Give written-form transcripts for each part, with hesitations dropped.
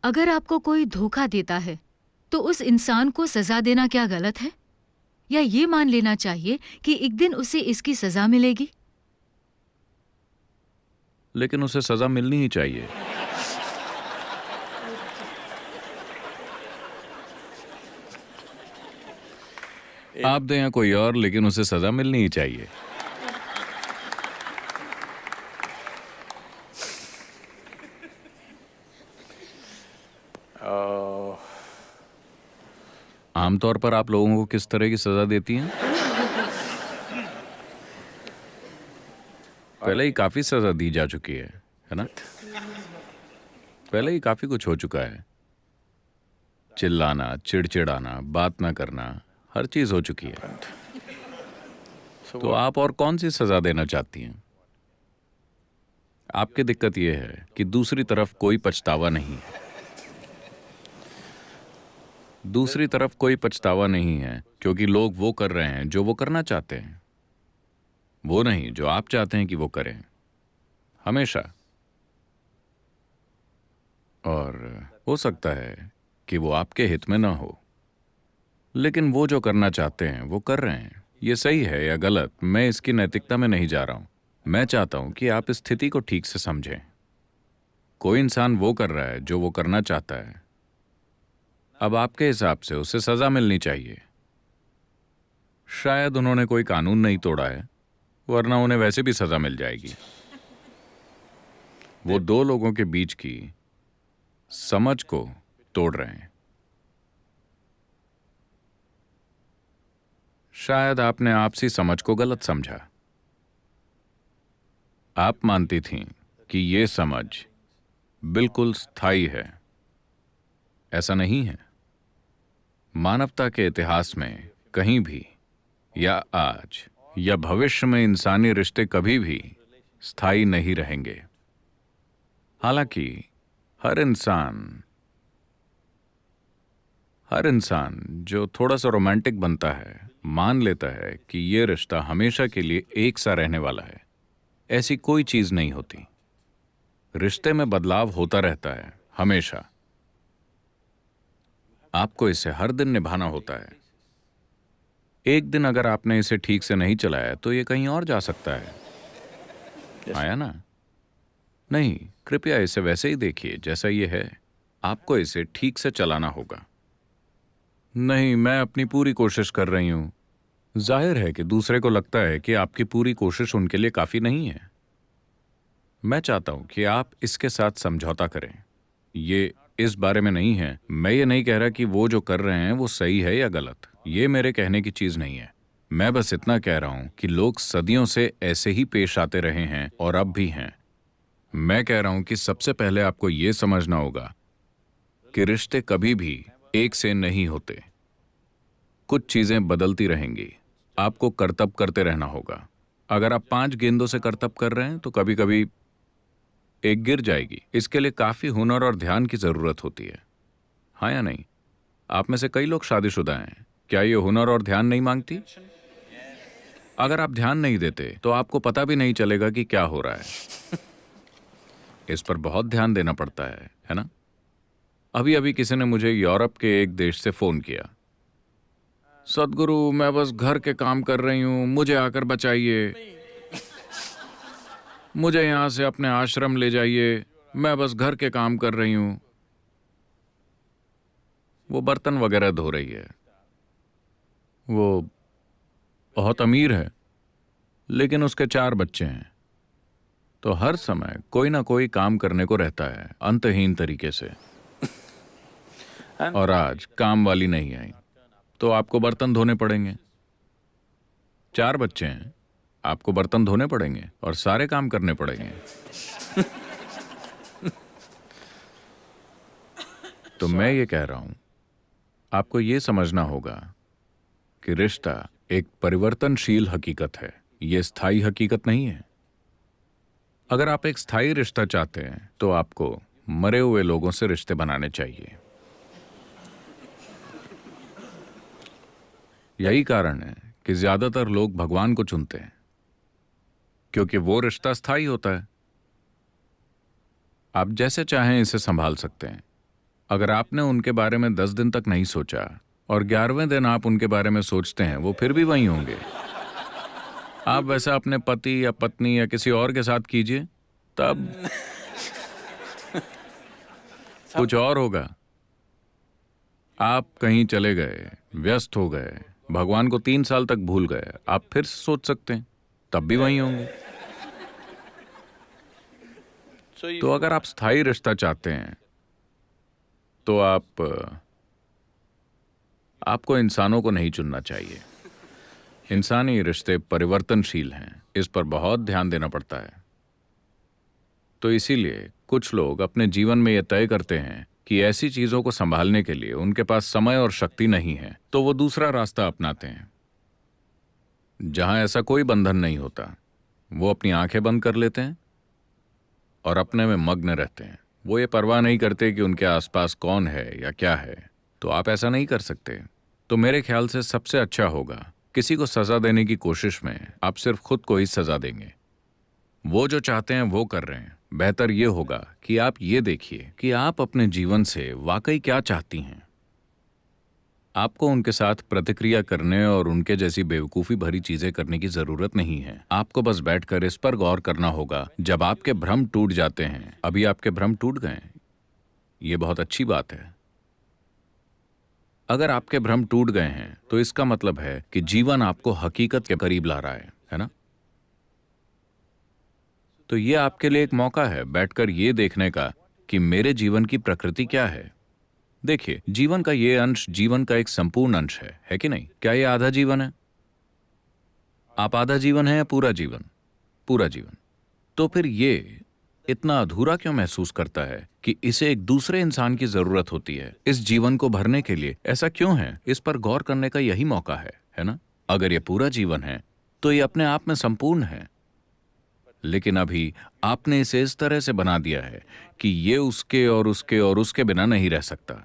अगर आपको कोई धोखा देता है तो उस इंसान को सजा देना क्या गलत है? या ये मान लेना चाहिए कि एक दिन उसे इसकी सजा मिलेगी? लेकिन उसे सजा मिलनी ही चाहिए। आप दें या कोई और, लेकिन उसे सजा मिलनी ही चाहिए। आमतौर पर आप लोगों को किस तरह की सजा देती हैं? पहले ही काफी सजा दी जा चुकी है ना? पहले ही काफी कुछ हो चुका है। चिल्लाना, चिड़चिड़ाना, बात ना करना, हर चीज हो चुकी है। तो आप और कौन सी सजा देना चाहती हैं? आपकी दिक्कत यह है कि दूसरी तरफ कोई पछतावा नहीं है। दूसरी तरफ कोई पछतावा नहीं है क्योंकि लोग वो कर रहे हैं जो वो करना चाहते हैं, वो नहीं जो आप चाहते हैं कि वो करें, हमेशा। और हो सकता है कि वो आपके हित में ना हो, लेकिन वो जो करना चाहते हैं वो कर रहे हैं। ये सही है या गलत, मैं इसकी नैतिकता में नहीं जा रहा हूं। मैं चाहता हूं कि आप इस स्थिति को ठीक से समझें। कोई इंसान वो कर रहा है जो वो करना चाहता है। अब आपके हिसाब से उसे सजा मिलनी चाहिए। शायद उन्होंने कोई कानून नहीं तोड़ा है, वरना उन्हें वैसे भी सजा मिल जाएगी। वो दो लोगों के बीच की समझ को तोड़ रहे हैं। शायद आपने आपसी समझ को गलत समझा। आप मानती थीं कि ये समझ बिल्कुल स्थायी है। ऐसा नहीं है। मानवता के इतिहास में कहीं भी, या आज या भविष्य में, इंसानी रिश्ते कभी भी स्थायी नहीं रहेंगे। हालांकि हर इंसान जो थोड़ा सा रोमांटिक बनता है, मान लेता है कि ये रिश्ता हमेशा के लिए एक सा रहने वाला है। ऐसी कोई चीज नहीं होती। रिश्ते में बदलाव होता रहता है, हमेशा। आपको इसे हर दिन निभाना होता है। एक दिन अगर आपने इसे ठीक से नहीं चलाया तो ये कहीं और जा सकता है। आया ना? नहीं, कृपया इसे वैसे ही देखिए जैसा ये है। आपको इसे ठीक से चलाना होगा। नहीं, मैं अपनी पूरी कोशिश कर रही हूं। जाहिर है कि दूसरे को लगता है कि आपकी पूरी कोशिश उनके लिए काफी नहीं है। मैं चाहता हूं कि आप इसके साथ समझौता करें। ये इस बारे में नहीं है। मैं ये नहीं कह रहा कि वो जो कर रहे हैं वो सही है या गलत। ये मेरे कहने की चीज नहीं है। मैं बस इतना कह रहा हूं कि लोग सदियों से ऐसे ही पेश आते रहे हैं और अब भी हैं। मैं कह रहा हूं कि सबसे पहले आपको ये समझना होगा कि रिश्ते कभी भी एक से नहीं होते। कुछ चीजें बदलती रहेंगी। आपको करतब करते रहना होगा। अगर आप 5 गेंदों से करतब कर रहे हैं तो कभी कभी एक गिर जाएगी। इसके लिए काफी हुनर और ध्यान की जरूरत होती है। हाँ या नहीं? आप में से कई लोग शादीशुदा हैं। क्या ये हुनर और ध्यान नहीं मांगती? अगर आप ध्यान नहीं देते तो आपको पता भी नहीं चलेगा कि क्या हो रहा है। इस पर बहुत ध्यान देना पड़ता है ना? अभी अभी किसी ने मुझे यूरोप के एक देश से फोन किया। सदगुरु, मैं बस घर के काम कर रही हूं, मुझे आकर बचाइए। मुझे यहां से अपने आश्रम ले जाइए, मैं बस घर के काम कर रही हूं। वो बर्तन वगैरह धो रही है। वो बहुत अमीर है, लेकिन उसके 4 बच्चे हैं। तो हर समय कोई ना कोई काम करने को रहता है, अंतहीन तरीके से। और आज काम वाली नहीं आई तो आपको बर्तन धोने पड़ेंगे। 4 बच्चे हैं, आपको बर्तन धोने पड़ेंगे और सारे काम करने पड़ेंगे। तो मैं ये कह रहा हूं, आपको ये समझना होगा कि रिश्ता एक परिवर्तनशील हकीकत है। ये स्थायी हकीकत नहीं है। अगर आप एक स्थायी रिश्ता चाहते हैं तो आपको मरे हुए लोगों से रिश्ते बनाने चाहिए। यही कारण है कि ज्यादातर लोग भगवान को चुनते हैं, क्योंकि वो रिश्ता स्थायी होता है। आप जैसे चाहें इसे संभाल सकते हैं। अगर आपने उनके बारे में 10 दिन तक नहीं सोचा और 11वें दिन आप उनके बारे में सोचते हैं, वो फिर भी वहीं होंगे। आप वैसा अपने पति या पत्नी या किसी और के साथ कीजिए, तब कुछ और होगा। आप कहीं चले गए, व्यस्त हो गए, भगवान को 3 साल तक भूल गए, आप फिर से सोच सकते हैं, तब भी वहीं होंगे। तो अगर आप स्थायी रिश्ता चाहते हैं तो आपको इंसानों को नहीं चुनना चाहिए। इंसानी रिश्ते परिवर्तनशील हैं, इस पर बहुत ध्यान देना पड़ता है। तो इसीलिए कुछ लोग अपने जीवन में यह तय करते हैं कि ऐसी चीजों को संभालने के लिए उनके पास समय और शक्ति नहीं है, तो वो दूसरा रास्ता अपनाते हैं जहां ऐसा कोई बंधन नहीं होता। वो अपनी आंखें बंद कर लेते हैं और अपने में मग्न रहते हैं। वो ये परवाह नहीं करते कि उनके आसपास कौन है या क्या है। तो आप ऐसा नहीं कर सकते। तो मेरे ख्याल से सबसे अच्छा होगा, किसी को सजा देने की कोशिश में आप सिर्फ खुद को ही सजा देंगे। वो जो चाहते हैं वो कर रहे हैं। बेहतर ये होगा कि आप ये देखिए कि आप अपने जीवन से वाकई क्या चाहती हैं। आपको उनके साथ प्रतिक्रिया करने और उनके जैसी बेवकूफ़ी भरी चीज़ें करने की ज़रूरत नहीं है। आपको बस बैठकर इस पर गौर करना होगा। जब आपके भ्रम टूट जाते हैं, अभी आपके भ्रम टूट गए, ये बहुत अच्छी बात है। अगर आपके भ्रम टूट गए हैं तो इसका मतलब है कि जीवन आपको हकीकत के करीब ला रहा है ना? तो ये आपके लिए एक मौका है बैठकर ये देखने का कि मेरे जीवन की प्रकृति क्या है। देखिए, जीवन का ये अंश जीवन का एक संपूर्ण अंश है कि नहीं? क्या ये आधा जीवन है? आप आधा जीवन है या पूरा जीवन? पूरा जीवन। तो फिर ये इतना अधूरा क्यों महसूस करता है कि इसे एक दूसरे इंसान की जरूरत होती है इस जीवन को भरने के लिए? ऐसा क्यों है? इस पर गौर करने का यही मौका है ना? अगर ये पूरा जीवन है तो ये अपने आप में संपूर्ण है, लेकिन अभी आपने इसे इस तरह से बना दिया है कि ये उसके और उसके और उसके बिना नहीं रह सकता।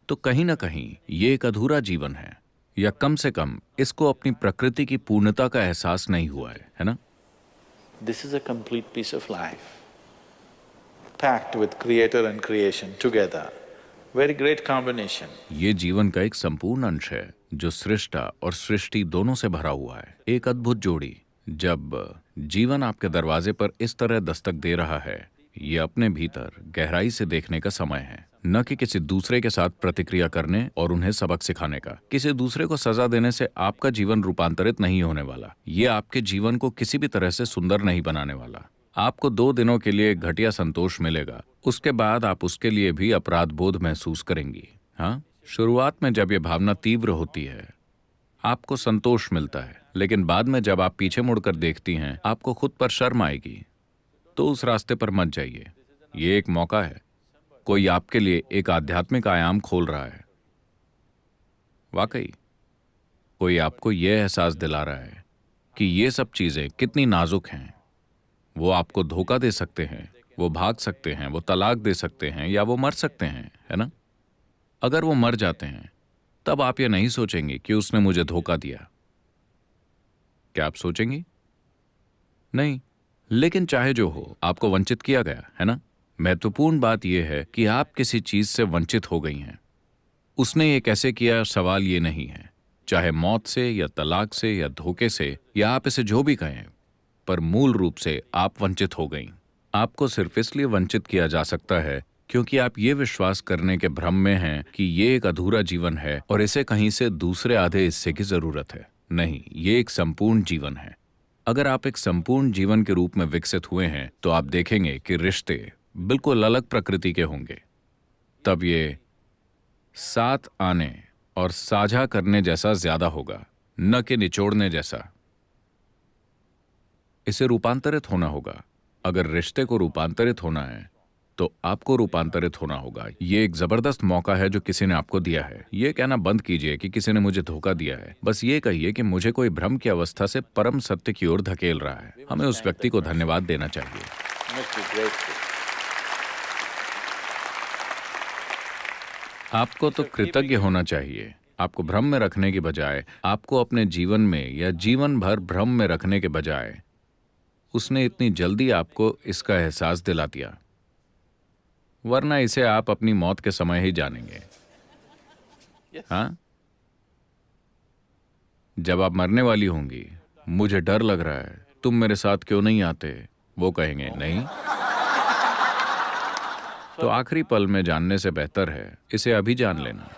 तो कहीं ना कहीं ये एक अधूरा जीवन है, या कम से कम इसको अपनी प्रकृति की पूर्णता का एहसास नहीं हुआ है ना? This is a complete piece of life, packed with creator and creation together. Very great combination. ये जीवन का एक संपूर्ण अंश है जो सृष्टा और सृष्टि दोनों से भरा हुआ है। एक अद्भुत जोड़ी। जब जीवन आपके दरवाजे पर इस तरह दस्तक दे रहा है, ये अपने भीतर गहराई से देखने का समय है, न कि किसी दूसरे के साथ प्रतिक्रिया करने और उन्हें सबक सिखाने का। किसी दूसरे को सजा देने से आपका जीवन रूपांतरित नहीं होने वाला। ये आपके जीवन को किसी भी तरह से सुंदर नहीं बनाने वाला। आपको 2 दिनों के लिए एक घटिया संतोष मिलेगा, उसके बाद आप उसके लिए भी अपराध बोध महसूस करेंगी। हाँ, शुरुआत में जब ये भावना तीव्र होती है आपको संतोष मिलता है, लेकिन बाद में जब आप पीछे मुड़कर देखती हैं आपको खुद पर शर्म आएगी। तो उस रास्ते पर मत जाइए। ये एक मौका है, कोई आपके लिए एक आध्यात्मिक आयाम खोल रहा है। वाकई कोई आपको यह एहसास दिला रहा है कि ये सब चीजें कितनी नाजुक हैं। वो आपको धोखा दे सकते हैं, वो भाग सकते हैं, वो तलाक दे सकते हैं, या वो मर सकते हैं, है ना? अगर वो मर जाते हैं तब आप ये नहीं सोचेंगे कि उसने मुझे धोखा दिया। क्या आप सोचेंगी? नहीं। लेकिन चाहे जो हो, आपको वंचित किया गया है ना? महत्वपूर्ण बात यह है कि आप किसी चीज से वंचित हो गई हैं। उसने ये कैसे किया, सवाल ये नहीं है। चाहे मौत से या तलाक से या धोखे से, या आप इसे जो भी कहें, पर मूल रूप से आप वंचित हो गईं। आपको सिर्फ इसलिए वंचित किया जा सकता है क्योंकि आप ये विश्वास करने के भ्रम में हैं कि ये एक अधूरा जीवन है और इसे कहीं से दूसरे आधे हिस्से की जरूरत है। नहीं, ये एक संपूर्ण जीवन है। अगर आप एक संपूर्ण जीवन के रूप में विकसित हुए हैं तो आप देखेंगे कि रिश्ते बिल्कुल अलग प्रकृति के होंगे। तब ये साथ आने और साझा करने जैसा ज्यादा होगा, न कि निचोड़ने जैसा। इसे रूपांतरित होना होगा। अगर रिश्ते को रूपांतरित होना है तो आपको रूपांतरित होना होगा। ये एक जबरदस्त मौका है जो किसी ने आपको दिया है। ये कहना बंद कीजिए कि किसी ने मुझे धोखा दिया है। बस ये कहिए कि मुझे कोई भ्रम की अवस्था से परम सत्य की ओर धकेल रहा है। हमें उस व्यक्ति को धन्यवाद देना चाहिए। आपको तो कृतज्ञ होना चाहिए। आपको भ्रम में रखने की बजाय, आपको अपने जीवन में या जीवन भर भ्रम में रखने के बजाय उसने इतनी जल्दी आपको इसका एहसास दिला दिया। वरना इसे आप अपनी मौत के समय ही जानेंगे। हाँ, जब आप मरने वाली होंगी, मुझे डर लग रहा है, तुम मेरे साथ क्यों नहीं आते, वो कहेंगे नहीं। तो आखिरी पल में जानने से बेहतर है इसे अभी जान लेना।